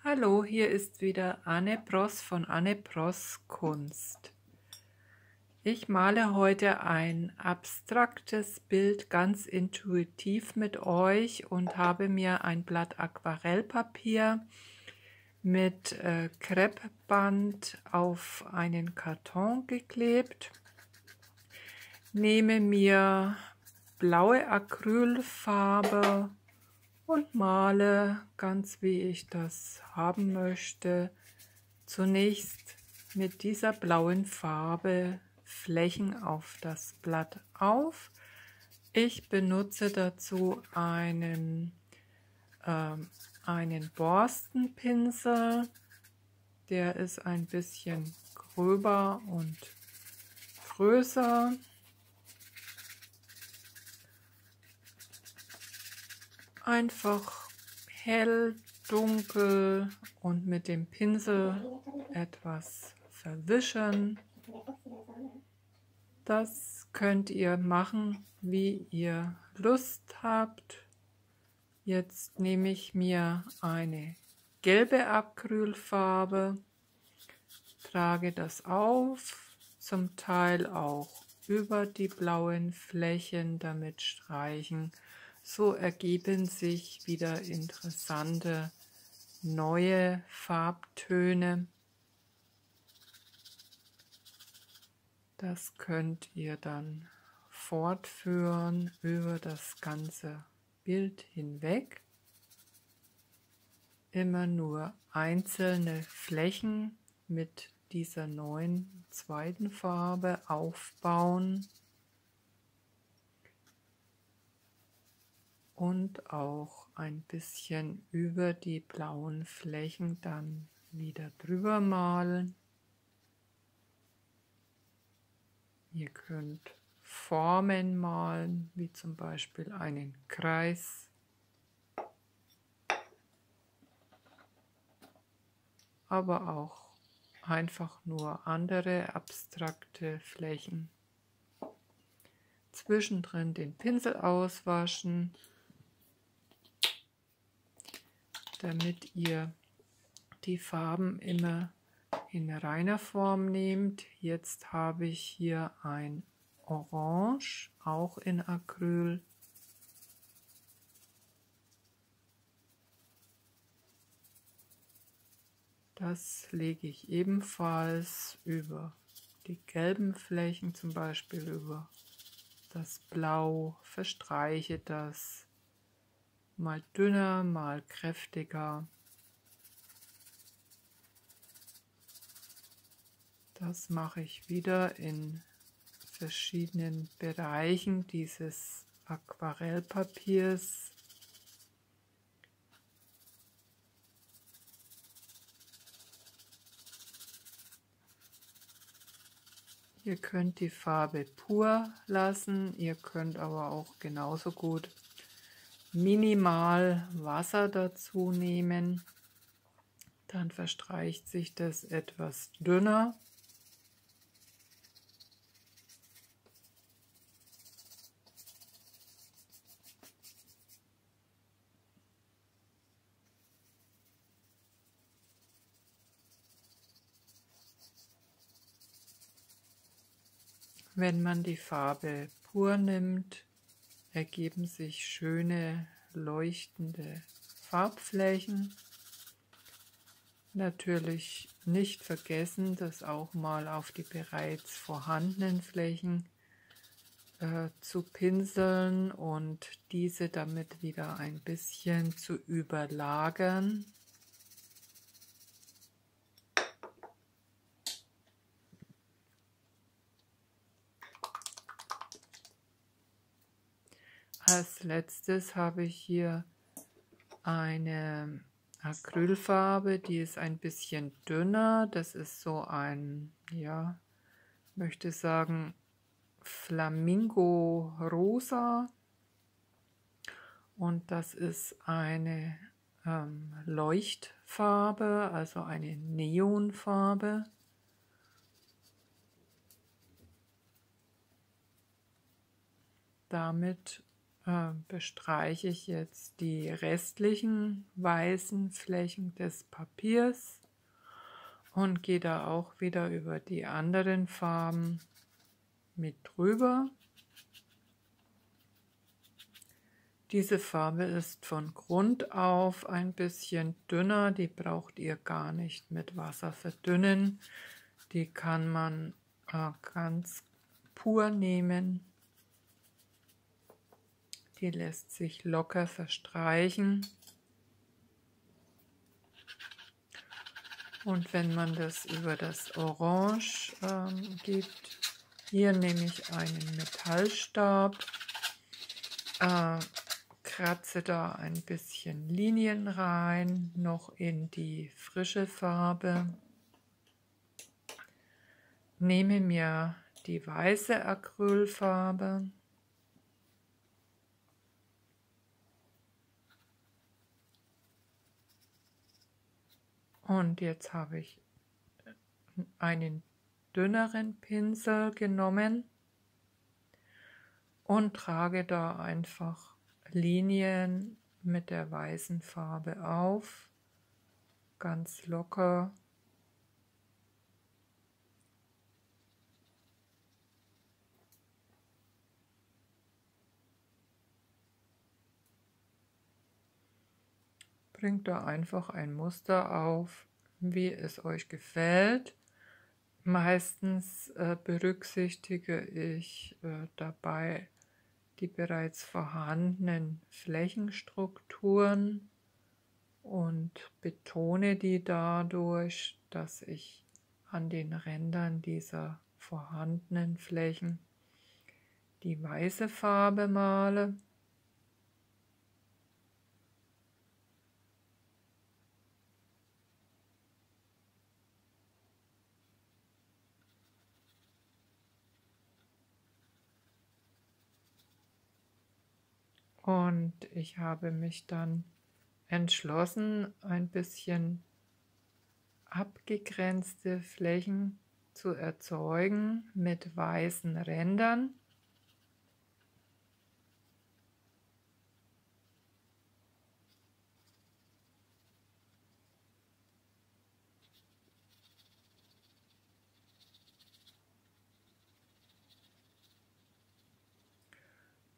Hallo, hier ist wieder Anne Bross von Anne Bross Kunst. Ich male heute ein abstraktes Bild ganz intuitiv mit euch und habe mir ein Blatt Aquarellpapier mit Kreppband auf einen Karton geklebt. Nehme mir blaue Acrylfarbe und male, ganz wie ich das haben möchte, zunächst mit dieser blauen Farbe Flächen auf das Blatt auf. Ich benutze dazu einen Borstenpinsel, der ist ein bisschen gröber und größer. Einfach hell, dunkel und mit dem Pinsel etwas verwischen. Das könnt ihr machen, wie ihr Lust habt. Jetzt nehme ich mir eine gelbe Acrylfarbe, trage das auf, zum Teil auch über die blauen Flächen damit streichen. So ergeben sich wieder interessante neue Farbtöne. Das könnt ihr dann fortführen über das ganze Bild hinweg. Immer nur einzelne Flächen mit dieser neuen zweiten Farbe aufbauen. Und auch ein bisschen über die blauen Flächen dann wieder drüber malen. Ihr könnt Formen malen, wie zum Beispiel einen Kreis. Aber auch einfach nur andere abstrakte Flächen. Zwischendrin den Pinsel auswaschen, damit ihr die Farben immer in reiner Form nehmt. Jetzt habe ich hier ein Orange, auch in Acryl. Das lege ich ebenfalls über die gelben Flächen, zum Beispiel über das Blau, verstreiche das mal dünner, mal kräftiger. Das mache ich wieder in verschiedenen Bereichen dieses Aquarellpapiers. Ihr könnt die Farbe pur lassen, ihr könnt aber auch genauso gut minimal Wasser dazu nehmen. Dann verstreicht sich das etwas dünner. Wenn man die Farbe pur nimmt, ergeben sich schöne leuchtende Farbflächen. Natürlich nicht vergessen, das auch mal auf die bereits vorhandenen Flächen zu pinseln und diese damit wieder ein bisschen zu überlagern. Als letztes habe ich hier eine Acrylfarbe, die ist ein bisschen dünner. Das ist so ein, ja, möchte sagen, Flamingo-Rosa. Und das ist eine Leuchtfarbe, also eine Neonfarbe. Damit bestreiche ich jetzt die restlichen weißen Flächen des Papiers und gehe da auch wieder über die anderen Farben mit drüber. Diese Farbe ist von Grund auf ein bisschen dünner, die braucht ihr gar nicht mit Wasser verdünnen. Die kann man ganz pur nehmen. Die lässt sich locker verstreichen. Und wenn man das über das Orange gibt, hier nehme ich einen Metallstab, kratze da ein bisschen Linien rein, noch in die frische Farbe, nehme mir die weiße Acrylfarbe und jetzt habe ich einen dünneren Pinsel genommen und trage da einfach Linien mit der weißen Farbe auf, ganz locker. Bringt da einfach ein Muster auf, wie es euch gefällt. Meistens berücksichtige ich dabei die bereits vorhandenen Flächenstrukturen und betone die dadurch, dass ich an den Rändern dieser vorhandenen Flächen die weiße Farbe male. Und ich habe mich dann entschlossen, ein bisschen abgegrenzte Flächen zu erzeugen mit weißen Rändern.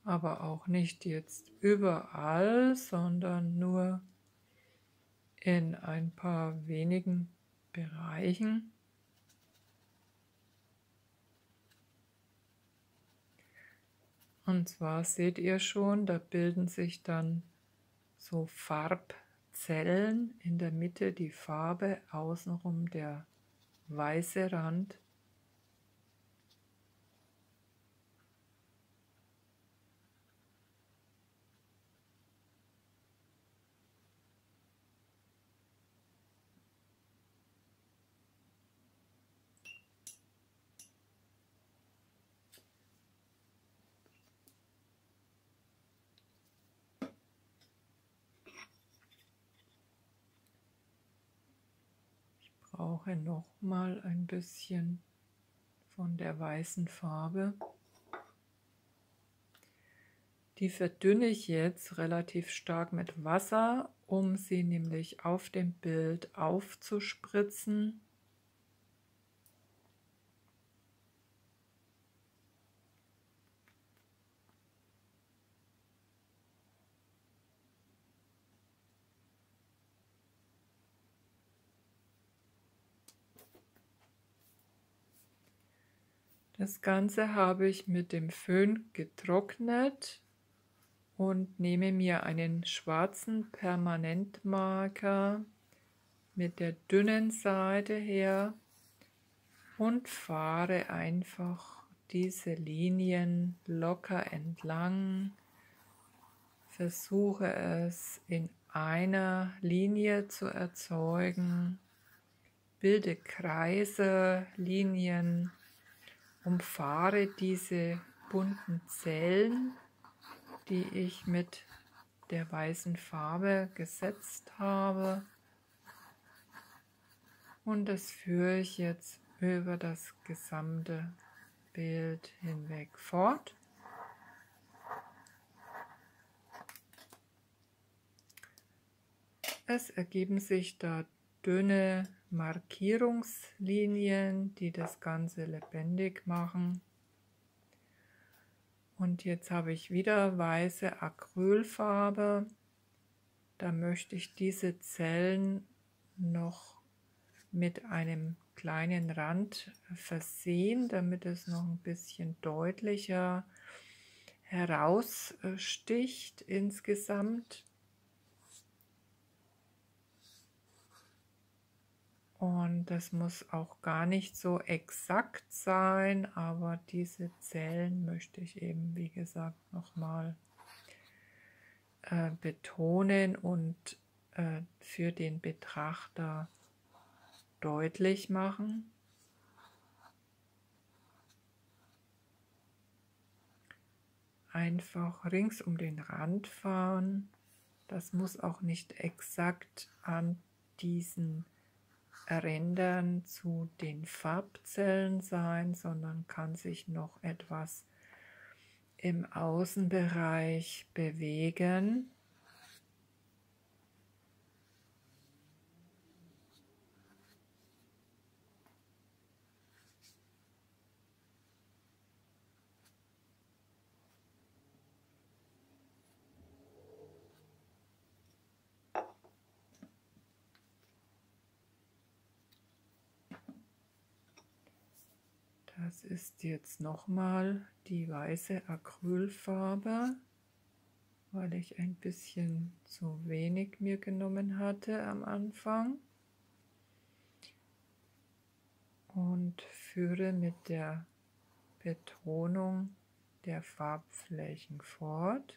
Aber auch nicht jetzt überall, sondern nur in ein paar wenigen Bereichen. Und zwar seht ihr schon, da bilden sich dann so Farbzellen, in der Mitte die Farbe, außenrum der weiße Rand. Brauche noch mal ein bisschen von der weißen Farbe. Die verdünne ich jetzt relativ stark mit Wasser, um sie nämlich auf dem Bild aufzuspritzen. Das Ganze habe ich mit dem Föhn getrocknet und nehme mir einen schwarzen Permanentmarker mit der dünnen Seite her und fahre einfach diese Linien locker entlang. Versuche es in einer Linie zu erzeugen, bilde Kreise, Linien, umfahre diese bunten Zellen, die ich mit der weißen Farbe gesetzt habe, und das führe ich jetzt über das gesamte Bild hinweg fort. Es ergeben sich da dünne Markierungslinien, die das Ganze lebendig machen. Und jetzt habe ich wieder weiße Acrylfarbe. Da möchte ich diese Zellen noch mit einem kleinen Rand versehen, damit es noch ein bisschen deutlicher heraussticht insgesamt. Und das muss auch gar nicht so exakt sein, aber diese Zellen möchte ich eben, wie gesagt, nochmal betonen und für den Betrachter deutlich machen. Einfach rings um den Rand fahren. Das muss auch nicht exakt an diesen Rändern zu den Farbzellen sein, sondern kann sich noch etwas im Außenbereich bewegen. Das ist jetzt nochmal die weiße Acrylfarbe, weil ich ein bisschen zu wenig mir genommen hatte am Anfang. Und führe mit der Betonung der Farbflächen fort.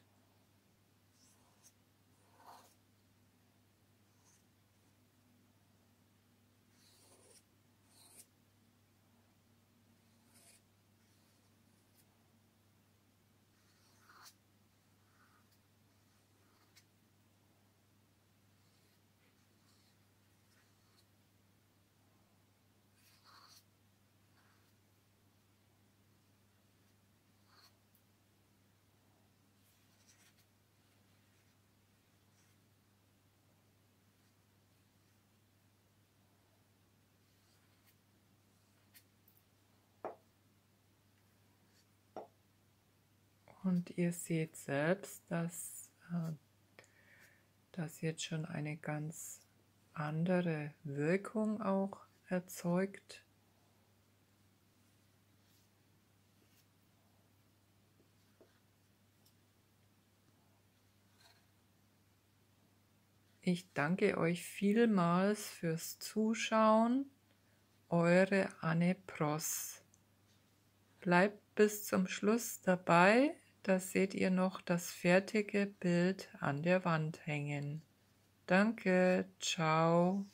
Und ihr seht selbst, dass das jetzt schon eine ganz andere Wirkung auch erzeugt. Ich danke euch vielmals fürs Zuschauen. Eure Anne Pross. Bleibt bis zum Schluss dabei, da seht ihr noch das fertige Bild an der Wand hängen. Danke, ciao.